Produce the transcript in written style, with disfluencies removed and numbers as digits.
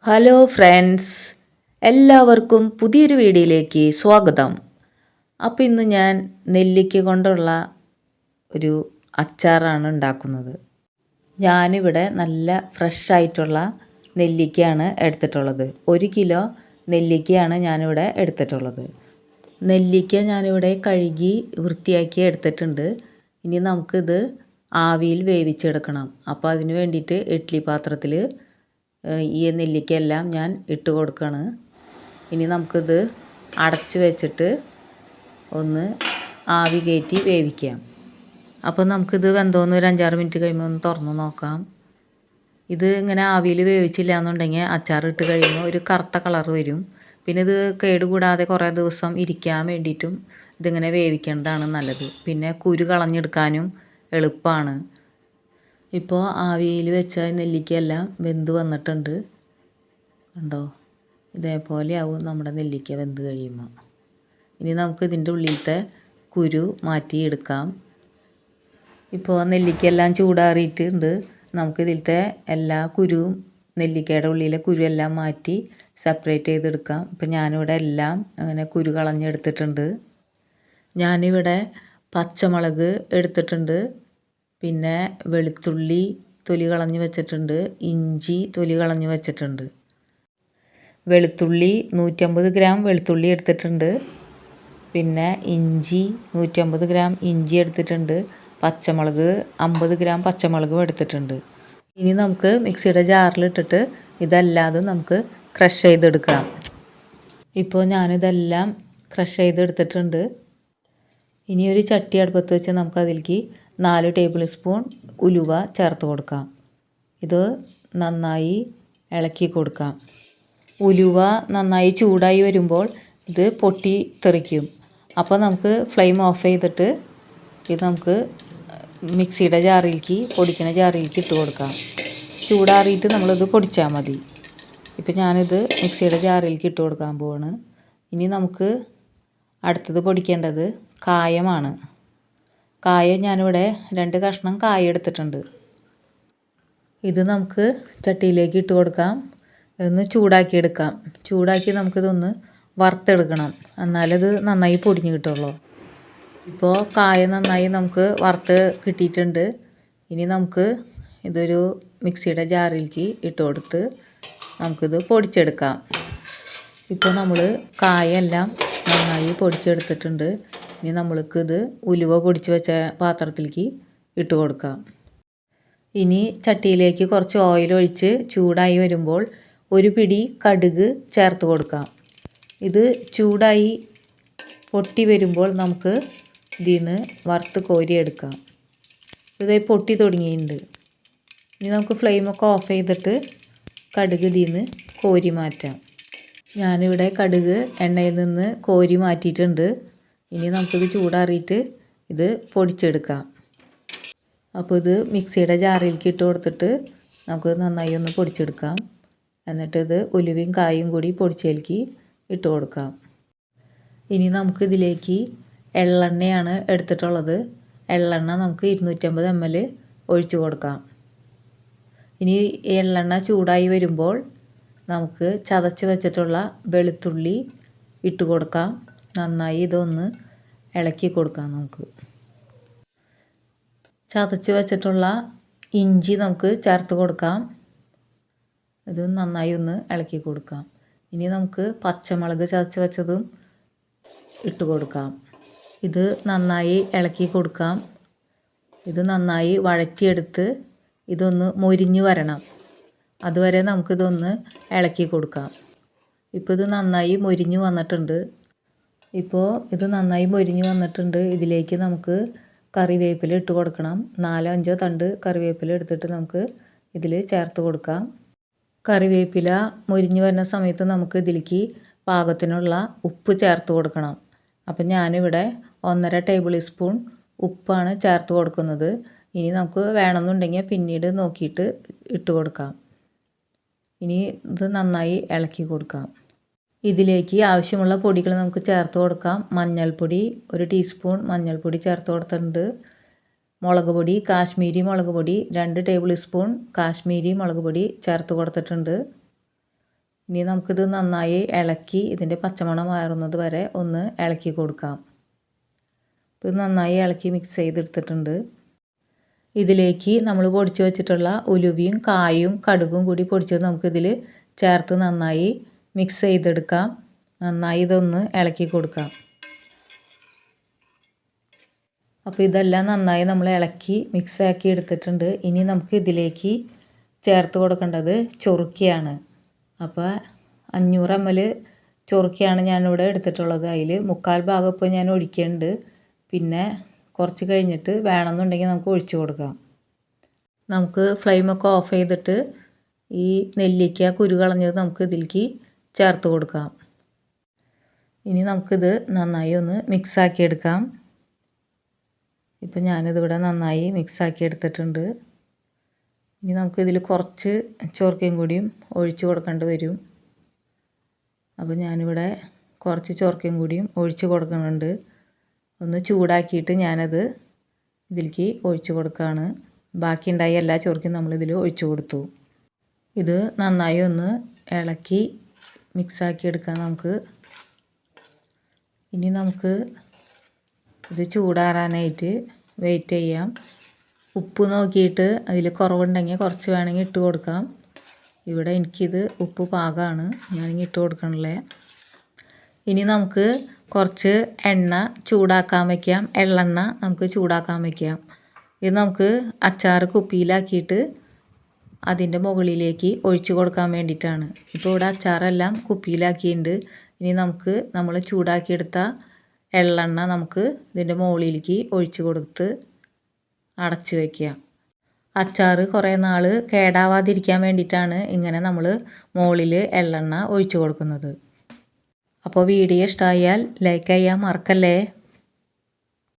Hello friends, എല്ലാവർക്കും പുതിയൊരു വീഡിയോയിലേക്ക് സ്വാഗതം. അപ്പോൾ ഇന്ന് ഞാൻ നെല്ലിക്ക കൊണ്ടുള്ള ഒരു അച്ചാറാണ് ഉണ്ടാക്കുന്നത്. ഞാനിവിടെ നല്ല ഫ്രഷ് ആയിട്ടുള്ള നെല്ലിക്കയാണ് എടുത്തിട്ടുള്ളത്. 1 കിലോ നെല്ലിക്കയാണ് ഞാനിവിടെ എടുത്തിട്ടുള്ളത്. നെല്ലിക്ക ഞാനിവിടെ കഴുകി വൃത്തിയാക്കി എടുത്തിട്ടുണ്ട്. ഇനി നമുക്കിത് ആവിയിൽ വേവിച്ചെടുക്കണം. അപ്പോൾ അതിന് വേണ്ടിയിട്ട് ഇഡ്ഡലി പാത്രത്തിൽ ഈ നെല്ലിക്കയെല്ലാം ഞാൻ ഇട്ട് കൊടുക്കുകയാണ്. ഇനി നമുക്കിത് അടച്ച് വെച്ചിട്ട് ഒന്ന് ആവി കയറ്റി വേവിക്കാം. അപ്പോൾ നമുക്കിത് വെന്തോന്ന് ഒരു 5-6 മിനിറ്റ് കഴിയുമ്പോൾ ഒന്ന് തുറന്ന് നോക്കാം. ഇത് ഇങ്ങനെ ആവിയിൽ വേവിച്ചില്ല എന്നുണ്ടെങ്കിൽ അച്ചാറിട്ട് കഴിയുമ്പോൾ ഒരു കറുത്ത കളർ വരും. പിന്നെ ഇത് കേടുകൂടാതെ കുറേ ദിവസം ഇരിക്കാൻ വേണ്ടിയിട്ടും ഇതിങ്ങനെ വേവിക്കേണ്ടതാണ് നല്ലത്. പിന്നെ കുരു കളഞ്ഞെടുക്കാനും എളുപ്പമാണ്. ഇപ്പോൾ ആവിയിൽ വെച്ച നെല്ലിക്കയെല്ലാം വെന്ത് വന്നിട്ടുണ്ട്. കണ്ടോ, ഇതേപോലെ ആവും നമ്മുടെ നെല്ലിക്ക വെന്ത് കഴിയുമ്പോൾ. ഇനി നമുക്ക് ഇതിൻ്റെ ഉള്ളിലത്തെ കുരു മാറ്റിയെടുക്കാം. ഇപ്പോൾ നെല്ലിക്കയെല്ലാം ചൂടാറിയിട്ടുണ്ട്. നമുക്ക് ഇതിലത്തെ എല്ലാ കുരുവും നെല്ലിക്കയുടെ ഉള്ളിലെ കുരുവെല്ലാം മാറ്റി സെപ്പറേറ്റ് ചെയ്തെടുക്കാം. ഇപ്പം ഞാനിവിടെ എല്ലാം അങ്ങനെ കുരു കളഞ്ഞെടുത്തിട്ടുണ്ട്. ഞാനിവിടെ പച്ചമുളക് എടുത്തിട്ടുണ്ട്. പിന്നെ വെളുത്തുള്ളി തൊലി കളഞ്ഞ് വെച്ചിട്ടുണ്ട്. ഇഞ്ചി തൊലി കളഞ്ഞ് വെച്ചിട്ടുണ്ട്. വെളുത്തുള്ളി 150 ഗ്രാം വെളുത്തുള്ളി എടുത്തിട്ടുണ്ട്. പിന്നെ ഇഞ്ചി 150 ഗ്രാം ഇഞ്ചി എടുത്തിട്ടുണ്ട്. പച്ചമുളക് 50 ഗ്രാം പച്ചമുളകും എടുത്തിട്ടുണ്ട്. ഇനി നമുക്ക് മിക്സിയുടെ ജാറിലിട്ടിട്ട് ഇതല്ലാതെ നമുക്ക് ക്രഷ് ചെയ്തെടുക്കാം. ഇപ്പോൾ ഞാനിതെല്ലാം ക്രഷ് ചെയ്തെടുത്തിട്ടുണ്ട്. ഇനി ഒരു ചട്ടി അടുപ്പത്ത് വെച്ച് നമുക്കതിലേക്ക് 4 ടേബിൾ സ്പൂൺ ഉലുവ ചേർത്ത് കൊടുക്കാം. ഇത് നന്നായി ഇളക്കി കൊടുക്കാം. ഉലുവ നന്നായി ചൂടായി വരുമ്പോൾ ഇത് പൊട്ടി തെറിക്കും. അപ്പോൾ നമുക്ക് ഫ്ലെയിം ഓഫ് ചെയ്തിട്ട് ഇത് നമുക്ക് മിക്സിയുടെ ജാറിലേക്ക് പൊടിക്കുന്ന ജാറിലേക്ക് ഇട്ട് കൊടുക്കാം. ചൂടാറിയിട്ട് നമ്മളിത് പൊടിച്ചാൽ മതി. ഇപ്പം ഞാനിത് മിക്സിയുടെ ജാറിലേക്ക് ഇട്ട് കൊടുക്കാൻ പോവാണ്. ഇനി നമുക്ക് അടുത്തത് പൊടിക്കേണ്ടത് കായമാണ്. കായം ഞാനിവിടെ 2 കഷ്ണം കായ എടുത്തിട്ടുണ്ട്. ഇത് നമുക്ക് ചട്ടിയിലേക്ക് ഇട്ട് കൊടുക്കാം. ഒന്ന് ചൂടാക്കിയെടുക്കാം. ചൂടാക്കി നമുക്കിതൊന്ന് വറുത്തെടുക്കണം. എന്നാലത് നന്നായി പൊടിഞ്ഞ് കിട്ടുള്ളൂ. ഇപ്പോൾ കായ നന്നായി നമുക്ക് വറുത്ത് കിട്ടിയിട്ടുണ്ട്. ഇനി നമുക്ക് ഇതൊരു മിക്സിയുടെ ജാറിലേക്ക് ഇട്ട് കൊടുത്ത് നമുക്കിത് പൊടിച്ചെടുക്കാം. ഇപ്പോൾ നമ്മൾ കായെല്ലാം നന്നായി പൊടിച്ചെടുത്തിട്ടുണ്ട്. ഇനി നമ്മൾക്കിത് ഉലുവ പൊടിച്ച് വെച്ച പാത്രത്തിലേക്ക് ഇട്ട് കൊടുക്കാം. ഇനി ചട്ടിയിലേക്ക് കുറച്ച് ഓയിൽ ഒഴിച്ച് ചൂടായി വരുമ്പോൾ ഒരു പിടി കടുക് ചേർത്ത് കൊടുക്കാം. ഇത് ചൂടായി പൊട്ടി വരുമ്പോൾ നമുക്ക് ഇതിൽ നിന്ന് വറുത്ത് കോരിയെടുക്കാം. ഇത് പൊട്ടി തുടങ്ങിയിട്ടുണ്ട്. ഇനി നമുക്ക് ഫ്ലെയിമൊക്കെ ഓഫ് ചെയ്തിട്ട് കടുക് ഇതിൽ നിന്ന് കോരി മാറ്റാം. ഞാനിവിടെ കടുക് എണ്ണയിൽ നിന്ന് കോരി മാറ്റിയിട്ടുണ്ട്. ഇനി നമുക്കിത് ചൂടാറിയിട്ട് ഇത് പൊടിച്ചെടുക്കാം. അപ്പോൾ ഇത് മിക്സിയുടെ ജാറിലേക്ക് ഇട്ട് കൊടുത്തിട്ട് നമുക്ക് നന്നായി ഒന്ന് പൊടിച്ചെടുക്കാം. എന്നിട്ട് ഇത് ഉലുവയും കായും കൂടി പൊടിച്ചതിലേക്ക് ഇട്ട് കൊടുക്കാം. ഇനി നമുക്കിതിലേക്ക് എള്ളെണ്ണയാണ് എടുത്തിട്ടുള്ളത്. എള്ളെണ്ണ നമുക്ക് 250 ml ഒഴിച്ചു കൊടുക്കാം. ഇനി എള്ളെണ്ണ ചൂടായി വരുമ്പോൾ നമുക്ക് ചതച്ച് വെച്ചിട്ടുള്ള വെളുത്തുള്ളി ഇട്ട് കൊടുക്കാം. നന്നായി ഇതൊന്ന് ഇളക്കി കൊടുക്കാം. നമുക്ക് ചതച്ച് വെച്ചിട്ടുള്ള ഇഞ്ചി നമുക്ക് ചേർത്ത് കൊടുക്കാം. ഇത് നന്നായി ഒന്ന് ഇളക്കി കൊടുക്കാം. ഇനി നമുക്ക് പച്ചമുളക് ചതച്ച് വെച്ചതും ഇട്ട് കൊടുക്കാം. ഇത് നന്നായി ഇളക്കി കൊടുക്കാം. ഇത് നന്നായി വഴറ്റിയെടുത്ത് ഇതൊന്ന് മൊരിഞ്ഞ് വരണം. അതുവരെ നമുക്കിതൊന്ന് ഇളക്കി കൊടുക്കാം. ഇപ്പോൾ ഇത് നന്നായി മൊരിഞ്ഞ് വന്നിട്ടുണ്ട്. ഇതിലേക്ക് നമുക്ക് കറിവേപ്പില ഇട്ട് കൊടുക്കണം. 4-5 തണ്ട് കറിവേപ്പില എടുത്തിട്ട് നമുക്ക് ഇതിൽ ചേർത്ത് കൊടുക്കാം. കറിവേപ്പില മൊരിഞ്ഞ് വരുന്ന സമയത്ത് നമുക്ക് ഇതിലേക്ക് പാകത്തിനുള്ള ഉപ്പ് ചേർത്ത് കൊടുക്കണം. അപ്പം ഞാനിവിടെ 1.5 ടേബിൾ സ്പൂൺ ഉപ്പാണ് ചേർത്ത് കൊടുക്കുന്നത്. ഇനി നമുക്ക് വേണമെന്നുണ്ടെങ്കിൽ പിന്നീട് നോക്കിയിട്ട് ഇട്ട് കൊടുക്കാം. ഇനി ഇത് നന്നായി ഇളക്കി കൊടുക്കാം. ഇതിലേക്ക് ആവശ്യമുള്ള പൊടികൾ നമുക്ക് ചേർത്ത് കൊടുക്കാം. മഞ്ഞൾപ്പൊടി 1 ടീസ്പൂൺ മഞ്ഞൾപ്പൊടി ചേർത്ത് കൊടുത്തിട്ടുണ്ട്. മുളക് പൊടി, കാശ്മീരി മുളക് പൊടി 2 ടേബിൾ സ്പൂൺ കാശ്മീരി മുളക് പൊടി ചേർത്ത് കൊടുത്തിട്ടുണ്ട്. ഇനി നമുക്കിത് നന്നായി ഇളക്കി ഇതിൻ്റെ പച്ചമണം മാറുന്നത് വരെ ഒന്ന് ഇളക്കി കൊടുക്കാം. ഇത് നന്നായി ഇളക്കി മിക്സ് ചെയ്തെടുത്തിട്ടുണ്ട്. ഇതിലേക്ക് നമ്മൾ പൊടിച്ച് വെച്ചിട്ടുള്ള ഉലുവയും കായും കടുകും കൂടി പൊടിച്ചത് നമുക്കിതിൽ ചേർത്ത് നന്നായി മിക്സ് ചെയ്തെടുക്കാം. നന്നായി ഇതൊന്ന് ഇളക്കി കൊടുക്കാം. അപ്പോൾ ഇതെല്ലാം നന്നായി നമ്മൾ ഇളക്കി മിക്സാക്കി എടുത്തിട്ടുണ്ട്. ഇനി നമുക്ക് ഇതിലേക്ക് ചേർത്ത് കൊടുക്കേണ്ടത് ചൊറുക്കിയാണ്. അപ്പോൾ 500 ml ചൊറുക്കിയാണ് ഞാനിവിടെ എടുത്തിട്ടുള്ളത്. അതിൽ 1/4 ഭാഗം ഇപ്പോൾ ഞാൻ ഒഴിക്കുന്നുണ്ട്. പിന്നെ കുറച്ച് കഴിഞ്ഞിട്ട് വേണമെന്നുണ്ടെങ്കിൽ നമുക്ക് ഒഴിച്ചു കൊടുക്കാം. നമുക്ക് ഫ്ലെയിമൊക്കെ ഓഫ് ചെയ്തിട്ട് ഈ നെല്ലിക്ക കുരു കളഞ്ഞത് നമുക്ക് ഇതിലേക്ക് ചേർത്ത് കൊടുക്കാം. ഇനി നമുക്കിത് നന്നായി ഒന്ന് മിക്സാക്കി എടുക്കാം. ഇപ്പം ഞാനിതിവിടെ നന്നായി മിക്സാക്കി എടുത്തിട്ടുണ്ട്. ഇനി നമുക്കിതിൽ കുറച്ച് ചൊറുക്കയും കൂടിയും ഒഴിച്ച് കൊടുക്കേണ്ടി വരും. അപ്പോൾ ഞാനിവിടെ കുറച്ച് ചൊറുക്കയും കൂടിയും ഒഴിച്ച് കൊടുക്കുന്നുണ്ട്. ഒന്ന് ചൂടാക്കിയിട്ട് ഞാനത് ഇതിലേക്ക് ഒഴിച്ച് കൊടുക്കുകയാണ്. ബാക്കിയുണ്ടായ എല്ലാ ചൊറുക്കയും നമ്മളിതിൽ ഒഴിച്ച് കൊടുത്തു. ഇത് നന്നായി ഒന്ന് ഇളക്കി മിക്സാക്കി എടുക്കാം നമുക്ക്. ഇനി നമുക്ക് ഇത് ചൂടാറാനായിട്ട് വെയിറ്റ് ചെയ്യാം. ഉപ്പ് നോക്കിയിട്ട് അതിൽ കുറവുണ്ടെങ്കിൽ കുറച്ച് വേണമെങ്കിൽ ഇട്ട് കൊടുക്കാം. ഇവിടെ എനിക്കിത് ഉപ്പ് പാകമാണ്, ഞാനിങ്ങനെ ഇട്ട് കൊടുക്കണില്ലേ. ഇനി നമുക്ക് കുറച്ച് എണ്ണ ചൂടാക്കാൻ വയ്ക്കാം. എള്ളെണ്ണ നമുക്ക് ചൂടാക്കാൻ വയ്ക്കാം. ഇത് നമുക്ക് അച്ചാർ കുപ്പിയിലാക്കിയിട്ട് അതിൻ്റെ മുകളിലേക്ക് ഒഴിച്ച് കൊടുക്കാൻ വേണ്ടിയിട്ടാണ്. ഇപ്പോൾ ഇവിടെ അച്ചാറെല്ലാം കുപ്പിയിലാക്കിയിട്ടുണ്ട്. ഇനി നമുക്ക് നമ്മൾ ചൂടാക്കിയെടുത്ത എള്ളെണ്ണ നമുക്ക് ഇതിൻ്റെ മുകളിലേക്ക് ഒഴിച്ച് കൊടുത്ത് അടച്ച് വയ്ക്കുക. അച്ചാർ കുറേ നാൾ കേടാവാതിരിക്കാൻ വേണ്ടിയിട്ടാണ് ഇങ്ങനെ നമ്മൾ മുകളിൽ എള്ളെണ്ണ ഒഴിച്ച് കൊടുക്കുന്നത്. അപ്പോൾ വീഡിയോ ഇഷ്ടമായാൽ ലൈക്ക് ചെയ്യാൻ മറക്കല്ലേ.